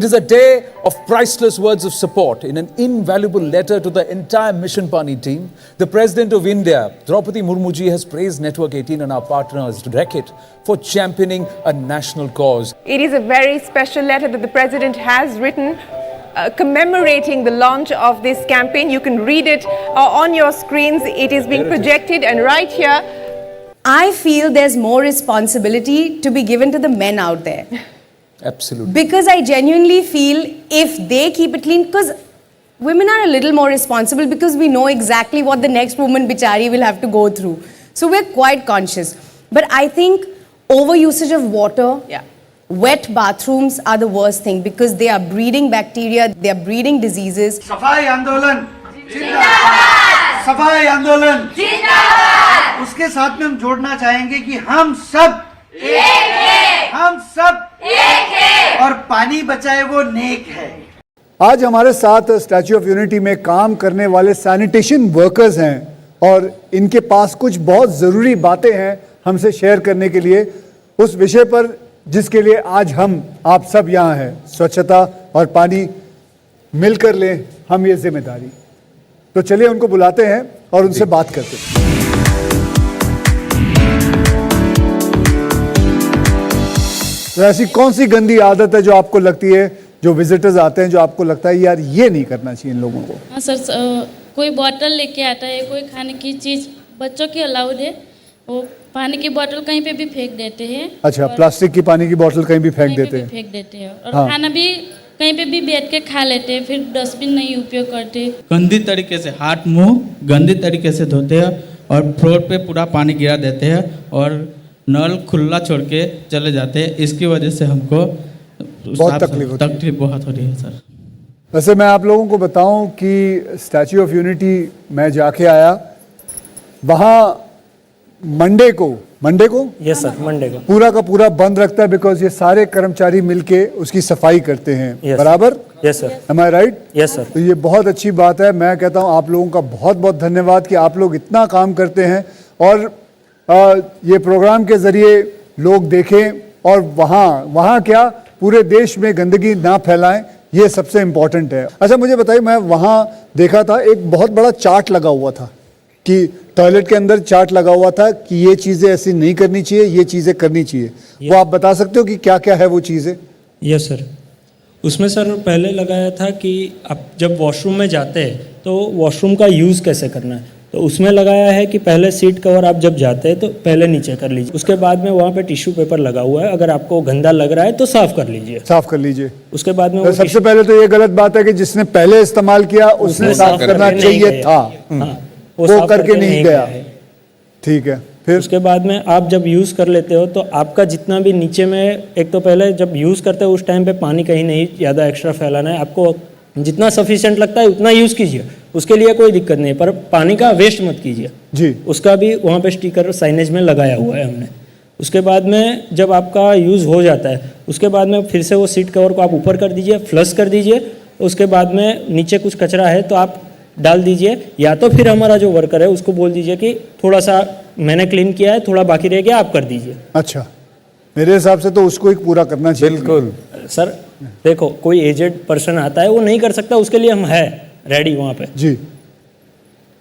It is a day of priceless words of support. In an invaluable letter to the entire Mission Paani team, the President of India, Draupadi Murmu ji, has praised Network 18 and our partners, Racket, for championing a national cause. It is a very special letter that the President has written commemorating the launch of this campaign. You can read it on your screens. It is being projected, and right here, I feel there's more responsibility to be given to the men out there. Absolutely. Because I genuinely feel if they keep it clean, because women are a little more responsible because we know exactly what the next woman bichari will have to go through. So we're quite conscious. But I think overusage of water, wet bathrooms are the worst thing because they are breeding bacteria, they are breeding diseases. सफाई आंदोलन जिंदाबाद, सफाई आंदोलन जिंदाबाद। उसके साथ में हम जोड़ना चाहेंगे कि हम सब एक हैं, हम सब एक हैं और पानी बचाए वो नेक है। आज हमारे साथ स्टैच्यू ऑफ यूनिटी में काम करने वाले सैनिटेशन वर्कर्स हैं और इनके पास कुछ बहुत ज़रूरी बातें हैं हमसे शेयर करने के लिए उस विषय पर जिसके लिए आज हम आप सब यहाँ हैं। स्वच्छता और पानी मिलकर लें हम ये जिम्मेदारी। तो चलिए उनको बुलाते हैं और उनसे बात करते हैं। तो ऐसी कौन सी गंदी आदत है जो आपको लगती है, जो विजिटर्स आते हैं, जो आपको लगता है यार ये नहीं करना चाहिए इन लोगों को? हाँ सर, कोई बॉटल लेके आता है, कोई खाने की चीज़ बच्चों की अलाउड है, वो पानी की बोतल कहीं पे भी फेंक देते हैं। अच्छा, प्लास्टिक की पानी की बोतल कहीं भी फेंक देते हैं? फेंक देते हैं और हाँ। खाना भी कहीं पे भी बैठ के खा लेते हैं, फिर डस्टबिन नहीं उपयोग करते। गंदी तरीके से हाथ मुंह गंदी तरीके से धोते हैं और फ्लोर पे पूरा पानी गिरा देते हैं और नल खुला छोड़ के चले जाते हैं। इसकी वजह से हमको बहुत तकलीफ बहुत हो रही है सर। वैसे मैं आप लोगों को बताऊं कि स्टैच्यू ऑफ यूनिटी मैं जाके आया, वहाँ मंडे को यस सर, मंडे को पूरा का पूरा बंद रखता है बिकॉज ये सारे कर्मचारी मिलके उसकी सफाई करते हैं। बराबर? Yes sir. एम आई राइट? Yes sir. तो ये बहुत अच्छी बात है। मैं कहता हूँ आप लोगों का बहुत बहुत धन्यवाद कि आप लोग इतना काम करते हैं और ये प्रोग्राम के जरिए लोग देखें और वहाँ क्या पूरे देश में गंदगी ना फैलाएं, ये सबसे इम्पोर्टेंट है। अच्छा मुझे बताइए, मैं वहाँ देखा था एक बहुत बड़ा चार्ट लगा हुआ था कि टॉयलेट के अंदर चार्ट लगा हुआ था कि ये चीज़ें ऐसी नहीं करनी चाहिए, ये चीज़ें करनी चाहिए। वो आप बता सकते हो कि क्या क्या है वो चीज़ें? यस सर, उसमें सर पहले लगाया था कि आप जब वॉशरूम में जाते हैं तो वॉशरूम का यूज़ कैसे करना है, तो उसमें लगाया है कि पहले सीट कवर आप जब जाते हैं तो पहले नीचे कर लीजिए, उसके बाद में वहाँ पे टिश्यू पेपर लगा हुआ है, अगर आपको गंदा लग रहा है तो साफ कर लीजिए। उसके बाद में सबसे पहले तो ये गलत बात है कि जिसने पहले इस्तेमाल किया उसने साफ करना चाहिए था, वो करके नहीं गया। ठीक है, फिर उसके बाद में आप जब यूज़ कर लेते हो तो आपका जितना भी नीचे में, एक तो पहले जब यूज़ करते हो उस टाइम पे पानी कहीं नहीं ज़्यादा एक्स्ट्रा फैलाना है, आपको जितना सफिशिएंट लगता है उतना यूज़ कीजिए, उसके लिए कोई दिक्कत नहीं, पर पानी का वेस्ट मत कीजिए जी। उसका भी वहाँ पे स्टिकर साइनेज में लगाया हुआ है हमने। उसके बाद में जब आपका यूज़ हो जाता है उसके बाद में फिर से वो सीट कवर को आप ऊपर कर दीजिए, फ्लश कर दीजिए। उसके बाद में नीचे कुछ कचरा है तो आप डाल दीजिए, या तो फिर हमारा जो वर्कर है उसको बोल दीजिए कि थोड़ा सा मैंने क्लीन किया है, थोड़ा बाकी रह गया, आप कर दीजिए। अच्छा, मेरे हिसाब से तो उसको ही पूरा करना चाहिए। बिल्कुल सर, देखो कोई एजेड पर्सन आता है वो नहीं कर सकता, उसके लिए हम है रेडी वहाँ पे जी,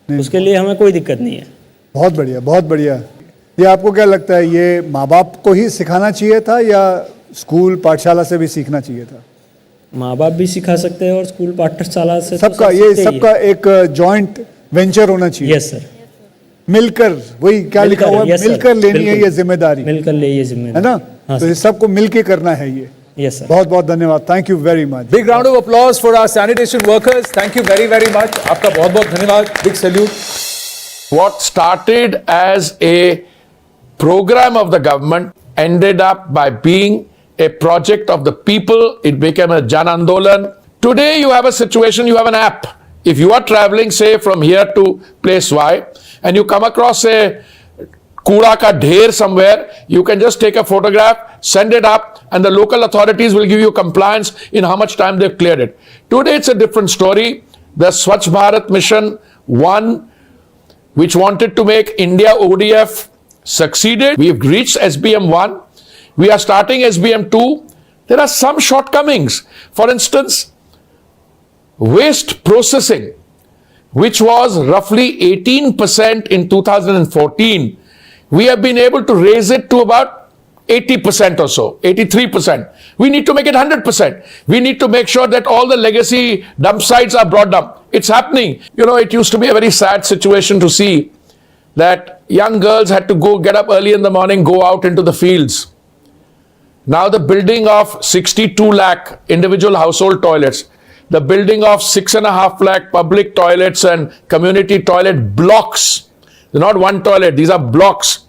उसके लिए हमें कोई दिक्कत नहीं है। बहुत बढ़िया, बहुत बढ़िया। ये आपको क्या लगता है, ये माँ बाप को ही सिखाना चाहिए था या स्कूल पाठशाला से भी सीखना चाहिए था? माँ बाप भी सिखा सकते हैं और स्कूल पाठशाला से सबका सबका एक जॉइंट वेंचर होना चाहिए। यस सर, मिलकर, वही क्या लिखा हुआ है, मिलकर लेनी है ये जिम्मेदारी, मिलकर ले ये जिम्मेदारी, है ना? हाँ, तो ये सबको मिलके करना है ये। यस सर, बहुत बहुत धन्यवाद, thank you very much. Big round of applause for our sanitation workers. Thank you very very much. आपका बहुत बहुत धन्यवाद, big salute. What started as a program of the government ended up by being a project of the people. It became a Jan Andolan. Today you have a situation, you have an app. If you are traveling, say from here to place Y, and you come across a kooda ka dher somewhere, you can just take a photograph, send it up, and the local authorities will give you compliance in how much time they've cleared it. Today it's a different story. The Swachh Bharat Mission 1, which wanted to make India ODF, succeeded. We've reached SBM 1. We are starting SBM 2. there are some shortcomings. For instance, waste processing, which was roughly 18% in 2014, we have been able to raise it to about 80% or so, 83%. We need to make it 100%. We need to make sure that all the legacy dump sites are brought down. It's happening. You know, it used to be a very sad situation to see that young girls had to get up early in the morning, go out into the fields. Now the building of 62 lakh individual household toilets, the building of 6.5 lakh public toilets and community toilet blocks. They're not one toilet, these are blocks.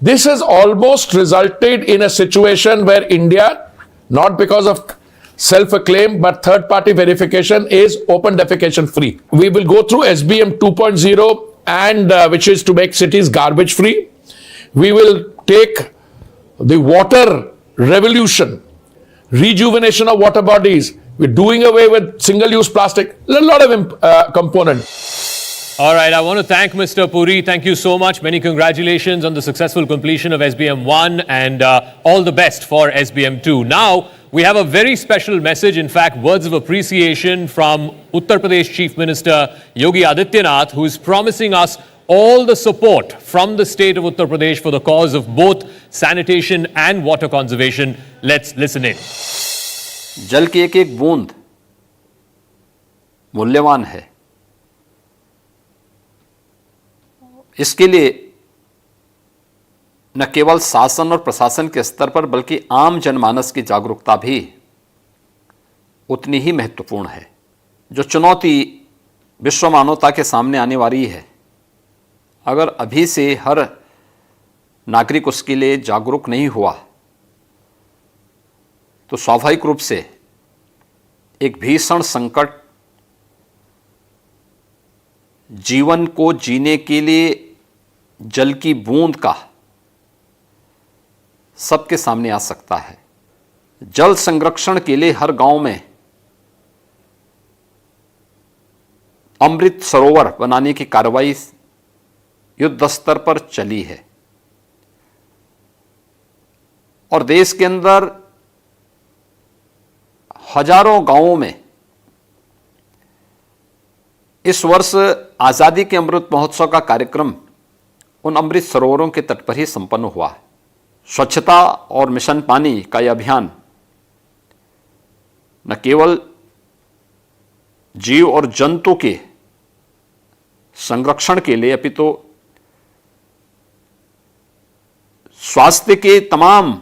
This has almost resulted in a situation where India, not because of self-acclaim, but third-party verification, is open defecation free. We will go through SBM 2.0 and which is to make cities garbage free. We will take the water revolution, rejuvenation of water bodies. We're doing away with single-use plastic. A lot of components. All right, I want to thank Mr. Puri. Thank you so much. Many congratulations on the successful completion of SBM 1 and all the best for SBM 2. Now, we have a very special message, in fact, words of appreciation from Uttar Pradesh Chief Minister Yogi Adityanath, who is promising us all the support from the state of Uttar Pradesh for the cause of both sanitation and water conservation. Let's listen in. जल की एक एक बूंद मूल्यवान है। इसके लिए न केवल शासन और प्रशासन के स्तर पर बल्कि आम जनमानस की जागरूकता भी उतनी ही महत्वपूर्ण है। जो चुनौती विश्व मानवता के सामने आने वाली है, अगर अभी से हर नागरिक उसके लिए जागरूक नहीं हुआ तो स्वाभाविक रूप से एक भीषण संकट जीवन को जीने के लिए जल की बूंद का सबके सामने आ सकता है। जल संरक्षण के लिए हर गांव में अमृत सरोवर बनाने की कार्रवाई युद्ध स्तर पर चली है और देश के अंदर हजारों गांवों में इस वर्ष आजादी के अमृत महोत्सव का कार्यक्रम उन अमृत सरोवरों के तट पर ही संपन्न हुआ। स्वच्छता और मिशन पानी का यह अभियान न केवल जीव और जंतु के संरक्षण के लिए अपितु स्वास्थ्य के तमाम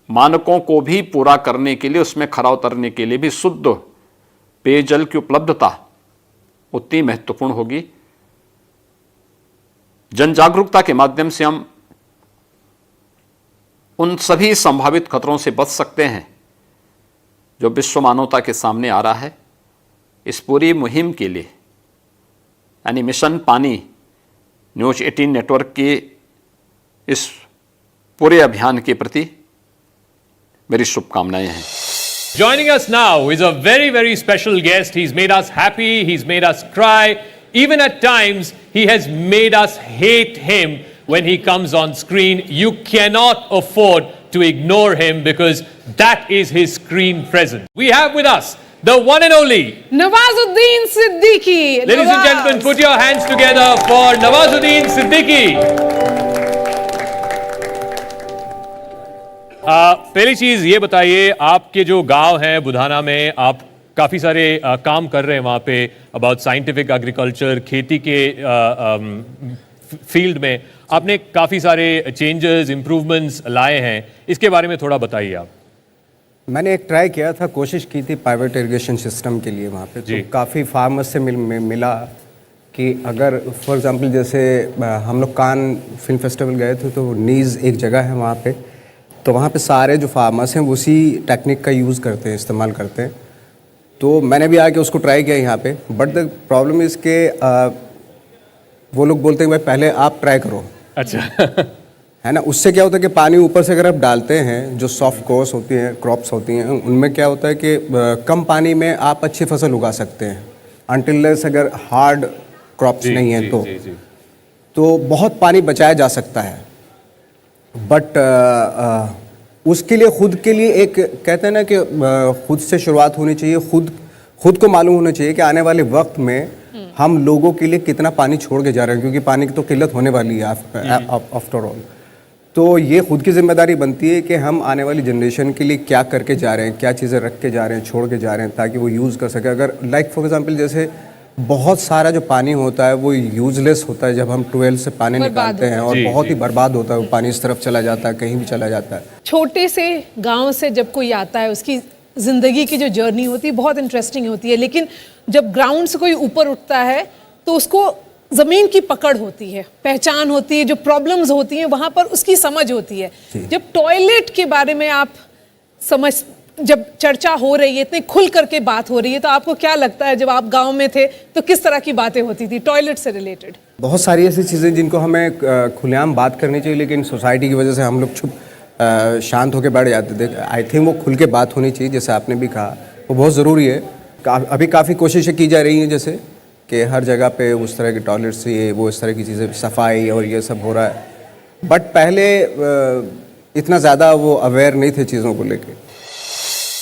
मानकों को भी पूरा करने के लिए, उसमें खरा उतरने के लिए भी शुद्ध पेयजल की उपलब्धता उतनी महत्वपूर्ण होगी। जन जागरूकता के माध्यम से हम उन सभी संभावित खतरों से बच सकते हैं जो विश्व मानवता के सामने आ रहा है। इस पूरी मुहिम के लिए यानी मिशन पानी न्यूज 18 नेटवर्क के इस पूरे अभियान के प्रति मेरी शुभकामनाएं हैं। Joining us now is a very, very special guest. He's made us happy, he's made us cry. Even at times, he has made us hate him when he comes on screen. You cannot afford to ignore him because that is his screen presence. We have with us the one and only Nawazuddin Siddiqui. Ladies and gentlemen, put your hands together for Nawazuddin Siddiqui. पहली चीज ये बताइए, आपके जो गांव है बुधाना में, आप काफी सारे काम कर रहे हैं वहां पे अबाउट साइंटिफिक एग्रीकल्चर, खेती के फील्ड में आपने काफी सारे चेंजेस, इंप्रूवमेंट्स लाए हैं, इसके बारे में थोड़ा बताइए आप। मैंने एक ट्राई किया था, कोशिश की थी प्राइवेट इरिगेशन सिस्टम के लिए वहाँ पे, तो काफ़ी फार्मर्स से मिला कि अगर फॉर एग्जांपल जैसे हम लोग कान फिल्म फेस्टिवल गए थे तो नीज़ एक जगह है वहाँ पे, तो वहाँ पे सारे जो फार्मर्स हैं उसी टेक्निक का यूज़ करते हैं, इस्तेमाल करते हैं। तो मैंने भी आके उसको ट्राई किया यहाँ पे, बट द प्रॉब्लम इज़ के वो लोग बोलते हैं भाई पहले आप ट्राई करो। अच्छा है ना, उससे क्या होता है कि पानी ऊपर से अगर आप डालते हैं, जो सॉफ्ट कोर्स होती हैं, क्रॉप्स होती हैं, उनमें क्या होता है कि कम पानी में आप अच्छी फसल उगा सकते हैं अनटिल लेस अगर हार्ड क्रॉप्स नहीं है तो बहुत पानी बचाया जा सकता है। बट उसके लिए खुद के लिए एक कहते हैं ना कि खुद से शुरुआत होनी चाहिए, खुद को मालूम होना चाहिए कि आने वाले वक्त में हम लोगों के लिए कितना पानी छोड़ के जा रहे हैं, क्योंकि पानी की तो किल्लत होने वाली है आफ्टर ऑल। तो ये खुद की जिम्मेदारी बनती है कि हम आने वाली जनरेशन के लिए क्या करके जा रहे हैं, क्या चीज़ें रख के जा रहे हैं, छोड़ के जा रहे हैं, ताकि वो यूज़ कर सके। अगर लाइक फॉर एग्जांपल जैसे बहुत सारा जो पानी होता है वो यूजलेस होता है, जब हम ट्यूबवेल से पानी निकालते हैं और बहुत ही बर्बाद होता है, वो पानी इस तरफ चला जाता है, कहीं भी चला जाता है। छोटे से गांव से जब कोई आता है, उसकी ज़िंदगी की जो जर्नी होती है बहुत इंटरेस्टिंग होती है, लेकिन जब ग्राउंड से कोई ऊपर उठता है तो उसको ज़मीन की पकड़ होती है, पहचान होती है, जो प्रॉब्लम्स होती हैं वहाँ पर उसकी समझ होती है। जब टॉयलेट के बारे में आप जब चर्चा हो रही है, इतनी खुल करके बात हो रही है, तो आपको क्या लगता है जब आप गांव में थे तो किस तरह की बातें होती थी टॉयलेट से रिलेटेड? बहुत सारी ऐसी चीज़ें जिनको हमें खुलेआम बात करनी चाहिए, लेकिन सोसाइटी की वजह से हम लोग चुप शांत होकर बैठ जाते थे। आई थिंक वो खुल के बात होनी चाहिए, जैसे आपने भी कहा, वो बहुत ज़रूरी है। अभी काफ़ी कोशिशें की जा रही हैं, जैसे कि हर जगह पे उस तरह के टॉयलेट्स, ये वो इस तरह की चीज़ें, सफाई और ये सब हो रहा है। बट पहले इतना ज़्यादा वो अवेयर नहीं थे चीज़ों को लेकर।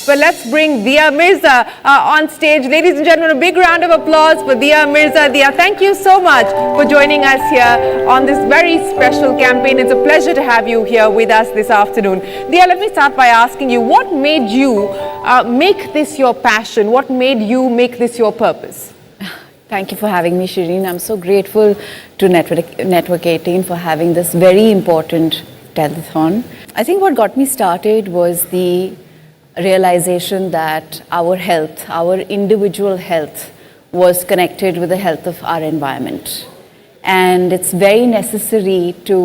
Well, let's bring Diya Mirza on stage. Ladies and gentlemen, a big round of applause for Diya Mirza. Diya, thank you so much for joining us here on this very special campaign. It's a pleasure to have you here with us this afternoon. Diya, let me start by asking you, what made you make this your passion? What made you make this your purpose? Thank you for having me, Shireen. I'm so grateful to Network 18 for having this very important telethon. I think what got me started was the realization that our health, our individual health, was connected with the health of our environment. And it's very necessary to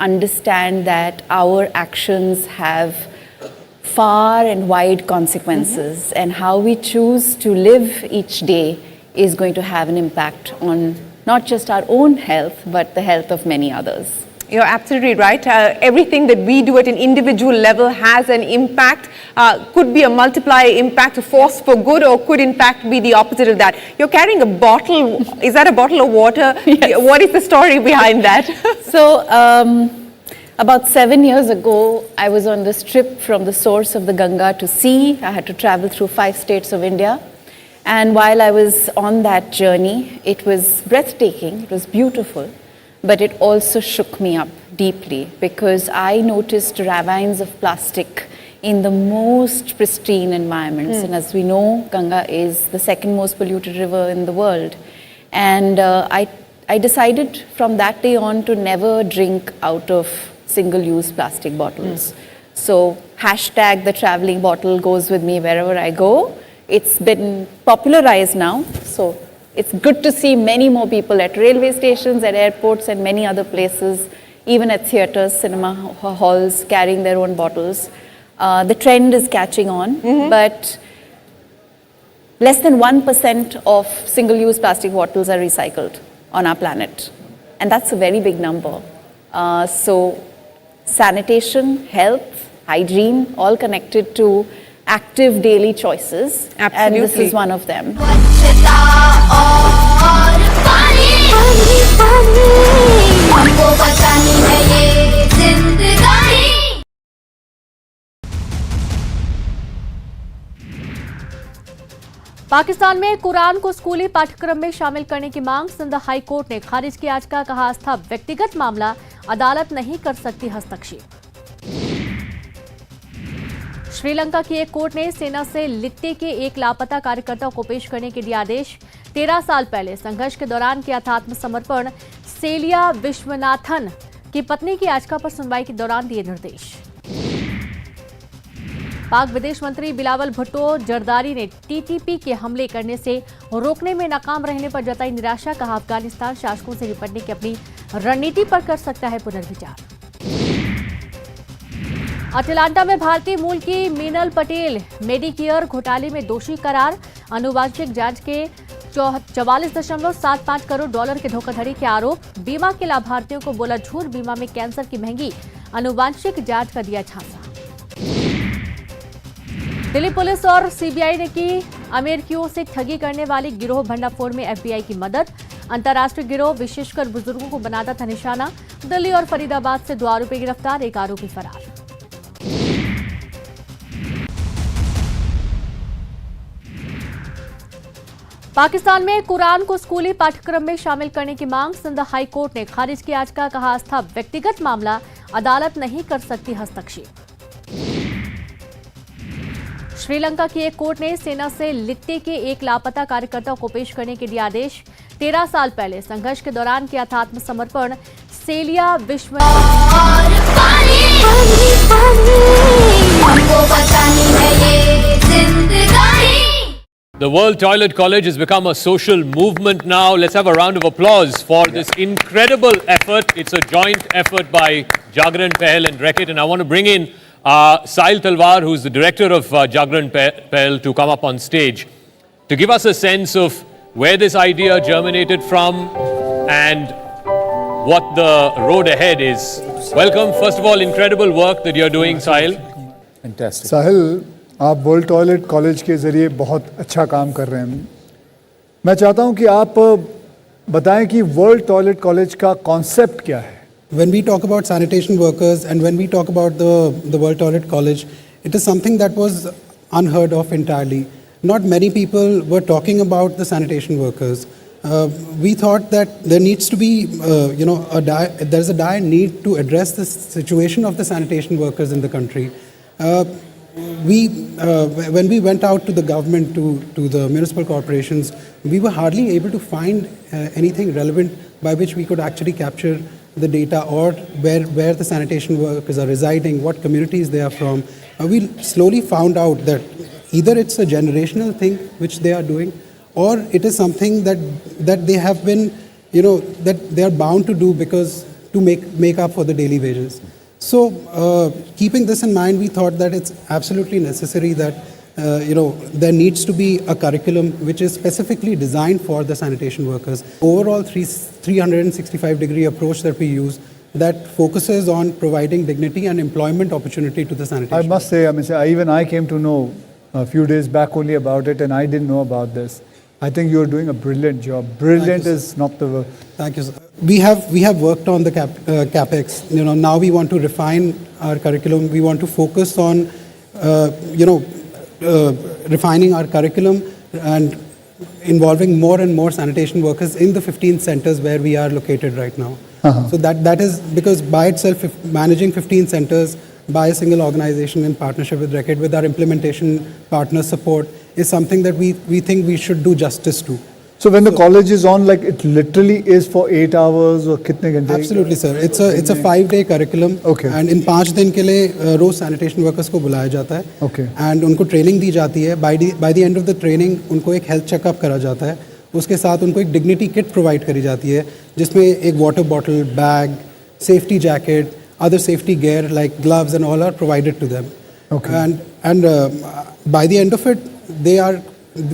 understand that our actions have far and wide consequences, and how we choose to live each day is going to have an impact on not just our own health, but the health of many others. You're absolutely right. Everything that we do at an individual level has an impact, could be a multiplier impact, a force for good, or could in fact be the opposite of that. You're carrying a bottle. Is that a bottle of water? Yes. What is the story behind that? So, about 7 years ago, I was on this trip from the source of the Ganga to sea. I had to travel through 5 states of India. And while I was on that journey, it was breathtaking, it was beautiful. But it also shook me up deeply, because I noticed ravines of plastic in the most pristine environments. And as we know, Ganga is the second most polluted river in the world. And I decided from that day on to never drink out of single-use plastic bottles. So hashtag the traveling bottle goes with me wherever I go. It's been popularized now. So it's good to see many more people at railway stations, at airports, and many other places, even at theatres, cinema halls, carrying their own bottles. The trend is catching on, but less than 1% of single-use plastic bottles are recycled on our planet. And that's a very big number. So sanitation, health, hygiene, all connected to active daily choices. Absolutely. And this is one of them. Pakistan में कुरान को स्कूली पाठ्यक्रम में शामिल करने की मांग Sindh high court ने खारिज की। आज का कहा था व्यक्तिगत मामला, अदालत नहीं कर सकती हस्तक्षेप। श्रीलंका की एक कोर्ट ने सेना से लिट्टे के एक लापता कार्यकर्ता को पेश करने के दिए आदेश। 13 साल पहले संघर्ष के दौरान किया था आत्मसमर्पण। सेलिया विश्वनाथन की पत्नी की याचिका पर सुनवाई के दौरान दिए निर्देश। पाक विदेश मंत्री बिलावल भुट्टो जरदारी ने टीटीपी के हमले करने से रोकने में नाकाम रहने पर जताई निराशा। कहा अफगानिस्तान शासकों से निपटने की अपनी रणनीति पर कर सकता है पुनर्विचार। अटलांटा में भारतीय मूल की मीनल पटेल मेडिकेयर घोटाले में दोषी करार। आनुवांशिक जांच के 44.75 करोड़ डॉलर के धोखाधड़ी के आरोप। बीमा के लाभार्थियों को बोला झूठ, बीमा में कैंसर की महंगी आनुवांशिक जांच का दिया झांसा। दिल्ली पुलिस और सीबीआई ने की अमेरिकियों से ठगी करने वाली गिरोह भंडाफोड़ में एफबीआई की मदद। अंतर्राष्ट्रीय गिरोह विशेषकर बुजुर्गों को बनाता था निशाना। दिल्ली और फरीदाबाद से 2 आरोपी गिरफ्तार, 1 आरोपी फरार। पाकिस्तान में कुरान को स्कूली पाठ्यक्रम में शामिल करने की मांग सिंध हाई कोर्ट ने खारिज की याचिका, कहा आस्था व्यक्तिगत मामला, अदालत नहीं कर सकती हस्तक्षेप। श्रीलंका की एक कोर्ट ने सेना से लिट्टे के एक लापता कार्यकर्ता को पेश करने के दिए आदेश। 13 साल पहले संघर्ष के दौरान किया था आत्मसमर्पण सेलिया विश्व। The World Toilet College has become a social movement now. Let's have a round of applause for this incredible effort. It's a joint effort by Jagran Pahel and Racket. And I want to bring in Sahil Talwar, who's the director of Jagran Pahel, to come up on stage to give us a sense of where this idea germinated from and what the road ahead is. Welcome. First of all, incredible work that you're doing, Sahil. Fantastic. साहिल, आप world toilet college के ज़रिए बहुत अच्छा काम कर रहे हैं। मैं चाहता हूं कि आप बताएं कि वर्ल्ड टॉयलेट कॉलेज का कॉन्सेप्ट क्या है। When we talk about sanitation workers and when we talk about the World Toilet College, it is something that was unheard of entirely. Not many people were talking about the sanitation workers. We thought that there needs to be, there's a dire need to address the situation of the sanitation workers in the country. When we went out to the government, to the municipal corporations, we were hardly able to find anything relevant by which we could actually capture the data or where the sanitation workers are residing, what communities they are from. We slowly found out that either it's a generational thing which they are doing, or it is something that they have been, that they are bound to do because to make up for the daily wages. So, keeping this in mind, we thought that it's absolutely necessary that, there needs to be a curriculum which is specifically designed for the sanitation workers. Overall, 365-degree approach that we use that focuses on providing dignity and employment opportunity to the sanitation. I must say, even I came to know a few days back only about it, and I didn't know about this. I think you're doing a brilliant job. Brilliant is not the word. Thank you, sir. We have worked on the capex. Now we want to refine our curriculum. We want to focus on, refining our curriculum and involving more and more sanitation workers in the 15 centers where we are located right now. So that is because by itself, managing 15 centers by a single organization in partnership with Racket, with our implementation partner support, is something that we think we should do justice to. So when the college is on, like it literally is for 8 hours or kitne ghante? Absolutely, sir. It's a 5-day curriculum. Okay. And in 5 दिन के लिए रोज sanitation workers को बुलाया जाता है. Okay. And उनको training दी जाती है. By the end of the training उनको एक health checkup करा जाता है. उसके साथ उनको एक dignity kit provide करी जाती है, जिसमें एक water bottle, bag, safety jacket, other safety gear like gloves and all are provided to them. Okay. And by the end of it,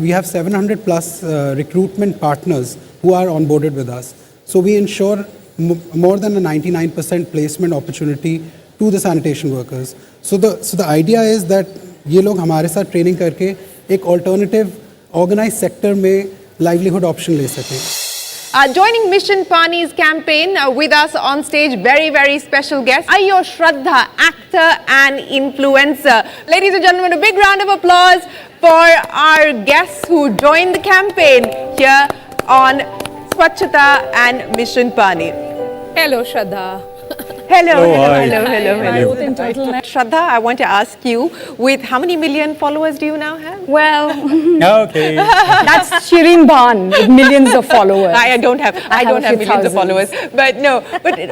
we have 700 plus recruitment partners who are onboarded with us. So we ensure more than a 99% placement opportunity to the sanitation workers. So the idea is that ये लोग हमारे साथ training करके एक alternative organized sector में livelihood option ले सकें. Joining Mission Paani's campaign with us on stage, very, very special guest, Ayyo Shraddha, actor and influencer. Ladies and gentlemen, a big round of applause for our guests who joined the campaign here on Swachta and Mission Paani. Hello, Shraddha. Hello. Shraddha, I want to ask you, with how many million followers do you now have? Well, okay. That's Shireen Bhan with millions of followers. I don't have millions of followers. But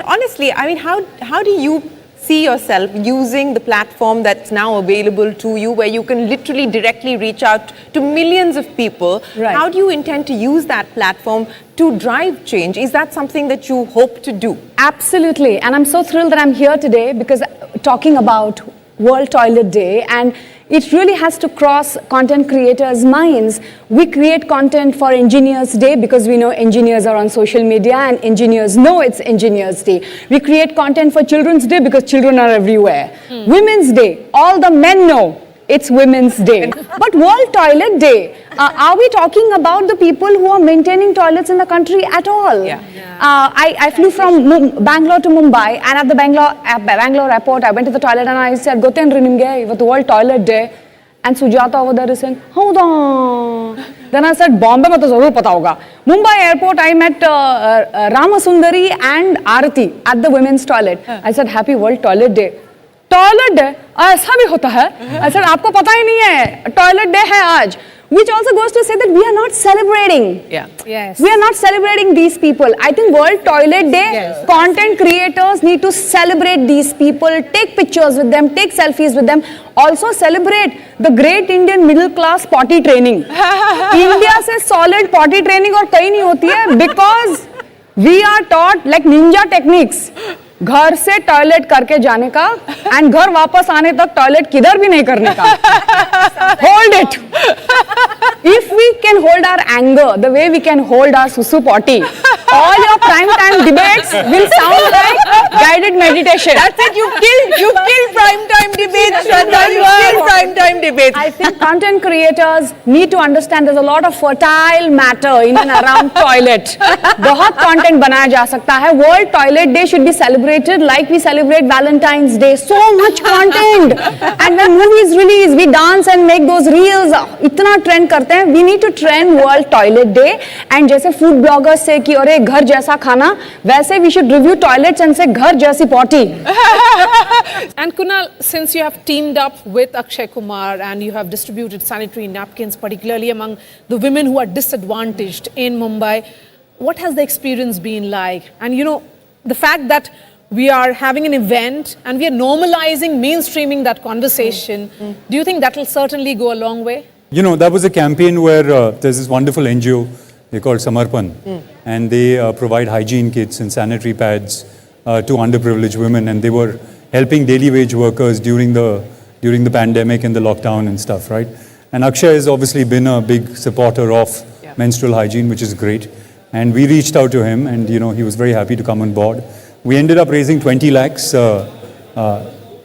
honestly, how do you see yourself using the platform that's now available to you, where you can literally directly reach out to millions of people? Right. How do you intend to use that platform to drive change? Is that something that you hope to do? Absolutely. And I'm so thrilled that I'm here today because talking about World Toilet Day, and it really has to cross content creators' minds. We create content for Engineers Day because we know engineers are on social media and engineers know it's Engineers Day. We create content for Children's Day because children are everywhere. Women's Day, all the men know it's Women's Day. But World Toilet Day, are we talking about the people who are maintaining toilets in the country at all? Yeah. I flew from Bangalore to Mumbai, and at the Bangalore airport, I went to the toilet and I said, "Goten rinimge, it was the World Toilet Day." And Sujata over there is saying, hold on. Then I said, Bombay mein to zarur pata hoga. Mumbai airport, I met Ramasundari and Arati at the women's toilet. I said, Happy World Toilet Day. Toilet Day? ऐसा भी होता है? I said, आपको पता ही नहीं है, Toilet Day है आज. Which also goes to say that we are not celebrating. Yeah. Yes. We are not celebrating these people. I think World Toilet Day, content creators need to celebrate these people, take pictures with them, take selfies with them. Also celebrate the great Indian middle class potty training. India से solid potty training और कहीं नहीं होती है because we are taught like ninja techniques. घर से toilet करके जाने का एंड घर वापस आने तक टॉयलेट किधर भी नहीं करने का. Hold it. If we can hold our anger the way we can hold our susu potty, all your prime time debates will sound like guided meditation. That's it. You killed prime time debates. Shraddha, you killed prime time debates. I think content creators need to understand there's a lot of fertile matter in and around toilet. बहुत content बनाया जा सकता है. World Toilet Day should be celebrated like we celebrate Valentine's Day. So much content. And when movies release, we dance and make those reels. इतना trend करते हैं. We need to trend World Toilet Day. And जैसे food bloggers say कि अरे घर जैसा खाना, वैसे we should review toilets and say घर जैसी potty. And Kunal, since you have teamed up with Akshay Kumar and you have distributed sanitary napkins, particularly among the women who are disadvantaged in Mumbai, what has the experience been like? And you know, the fact that we are having an event and we are normalizing, mainstreaming that conversation, do you think that will certainly go a long way? You know, that was a campaign where there's this wonderful NGO, they call Samarpan, and they provide hygiene kits and sanitary pads to underprivileged women, and they were helping daily wage workers during the pandemic and the lockdown and stuff, right? And Akshay has obviously been a big supporter of menstrual hygiene, which is great. And we reached out to him, and you know, he was very happy to come on board. We ended up raising 20 lakhs,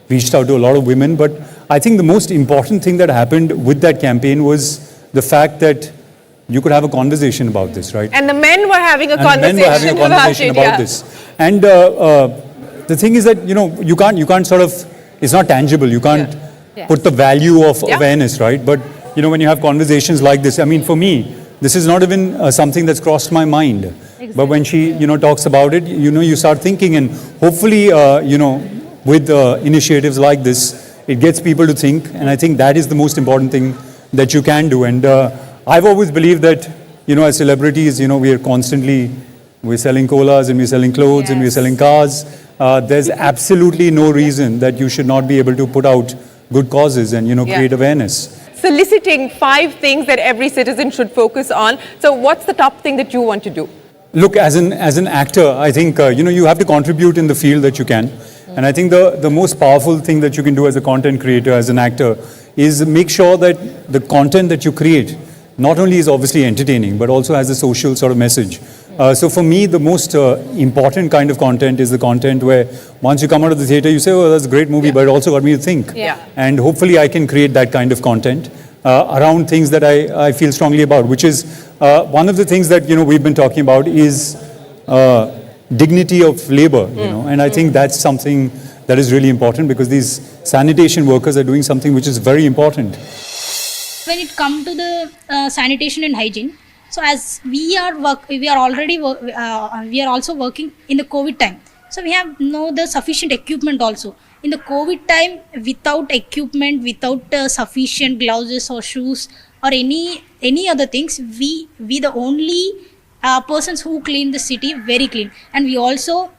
reached out to a lot of women, but I think the most important thing that happened with that campaign was the fact that you could have a conversation about this, right? And the men were having a conversation about this. And the thing is that, you know, you can't sort of, it's not tangible. You can't put the value of awareness, right? But, you know, when you have conversations like this, I mean, for me, this is not even something that's crossed my mind. Exactly. But when she, you know, talks about it, you know, you start thinking, and hopefully, you know, with initiatives like this, it gets people to think, and I think that is the most important thing that you can do. And I've always believed that, you know, as celebrities, you know, we're selling colas and we're selling clothes and we're selling cars. There's absolutely no reason that you should not be able to put out good causes and, you know, create awareness. Soliciting 5 things that every citizen should focus on. So what's the top thing that you want to do? Look, as an actor, I think, you know, you have to contribute in the field that you can. And I think the most powerful thing that you can do as a content creator, as an actor, is make sure that the content that you create not only is obviously entertaining, but also has a social sort of message. So for me, the most important kind of content is the content where once you come out of the theater, you say, oh, that's a great movie, but it also got me to think. And hopefully I can create that kind of content around things that I feel strongly about, which is one of the things that, you know, we've been talking about is dignity of labor, you know, and I think that's something that is really important because these sanitation workers are doing something which is very important. When it comes to the sanitation and hygiene, so as we are also working in the COVID time, so we have the sufficient equipment also. In the COVID time, without equipment, without sufficient gloves or shoes or any other things, we the only persons who clean the city very clean, and we also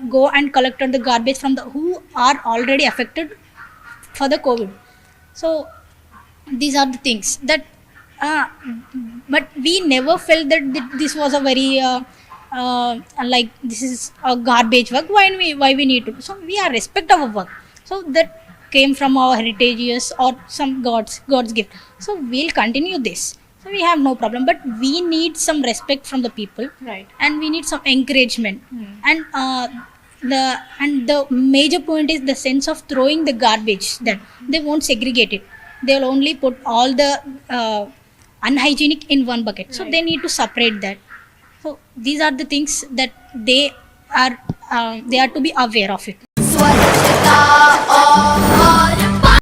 go and collected the garbage from the who are already affected for the COVID. So these are the things that but we never felt that this was a very like this is a garbage work, why we need to, so we are respect our work, so that came from our heritages or some God's gift, so we'll continue this. So we have no problem, but we need some respect from the people, right? And we need some encouragement. And the major point is the sense of throwing the garbage, that they won't segregate it. They'll only put all the unhygienic in one bucket. So they need to separate that. So these are the things that they are to be aware of it. Swachta